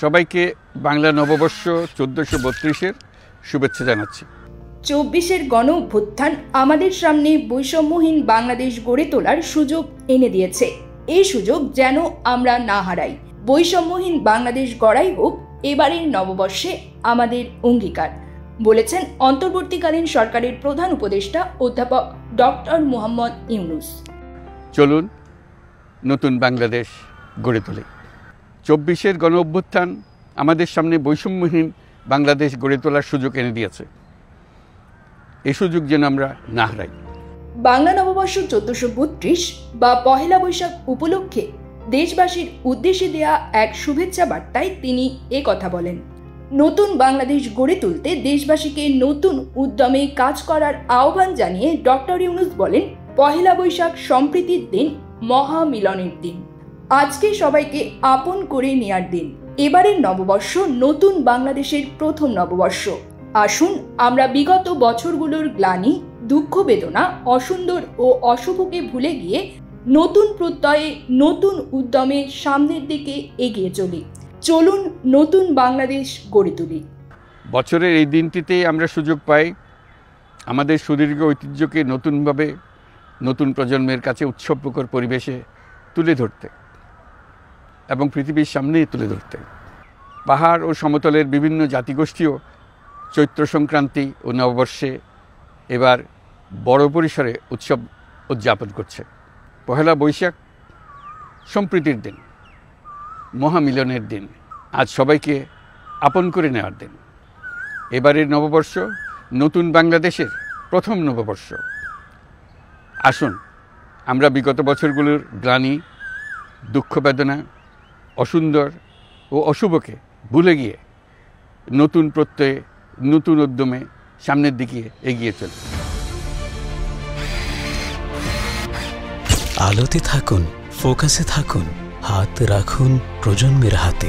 সবাইকে বাংলা নববর্ষ ১৪৩২-এর শুভেচ্ছা জানাচ্ছি। ২৪-এর গণ অভ্যুত্থান আমাদের সামনে বৈষম্যহীন বাংলাদেশ গড়ে তোলার সুযোগ এনে দিয়েছে। এই সুযোগ যেন আমরা না হারাই। বৈষম্যহীন বাংলাদেশ গড়াই হোক এবারের নববর্ষে আমাদের অঙ্গীকার, বলেছেন অন্তর্বর্তীকালীন সরকারের প্রধান উপদেষ্টা অধ্যাপক ডক্টর মোহাম্মদ ইউনূস। চলুন নতুন বাংলাদেশ গড়ে তুলি। ২৪-এর গণ অভ্যুত্থান আমাদের সামনে বৈষম্যহীন বাংলাদেশ গড়ে তোলার সুযোগ এনে দিয়েছে। এই সুযোগ যেন আমরা না হারাই। বাংলা নববর্ষ ১৪৩২ বা পহেলা বৈশাখ উপলক্ষে দেশবাসীর উদ্দেশ্যে দেয়া এক শুভেচ্ছা বার্তায় তিনি কথা বলেন। নতুন বাংলাদেশ গড়ে তুলতে দেশবাসীকে নতুন উদ্যমে কাজ করার আহ্বান জানিয়ে ডক্টর ইউনূস বলেন, পহেলা বৈশাখ সম্প্রীতির দিন, মহামিলনের দিন। আজকে সবাইকে আপন করে নেয়ার দিন। এবারের নববর্ষ নতুন বাংলাদেশের প্রথম নববর্ষ। আসুন আমরা বিগত বছরগুলোর গ্লানি, দুঃখ, বেদনা, অসুন্দর ও অশুভকে ভুলে গিয়ে নতুন প্রত্যয়ে, নতুন উদ্যমে সামনের দিকে এগিয়ে চলি। চলুন নতুন বাংলাদেশ গড়ে তুলি। বছরের এই দিনটিতেই আমরা সুযোগ পাই আমাদের সুদীর্ঘ ঐতিহ্যকে নতুনভাবে নতুন প্রজন্মের কাছে উৎসবমুখর পরিবেশে তুলে ধরতে এবং পৃথিবীর সামনে তুলে ধরতে। পাহাড় ও সমতলের বিভিন্ন জাতিগোষ্ঠীও চৈত্র সংক্রান্তি ও নববর্ষে এবার বড় পরিসরে উৎসব উদযাপন করছে। পহেলা বৈশাখ সম্প্রীতির দিন, মহামিলনের দিন, আজ সবাইকে আপন করে নেওয়ার দিন। এবারের নববর্ষ নতুন বাংলাদেশের প্রথম নববর্ষ। আসুন আমরা বিগত বছরগুলোর গ্লানি, দুঃখ, বেদনা, অসুন্দর ও অশুভকে ভুলে গিয়ে নতুন প্রত্যয়ে, নতুন উদ্যমে সামনের দিকে এগিয়ে চলি। আলোতে থাকুন, ফোকাসে থাকুন, হাত রাখুন প্রজন্মের হাতে।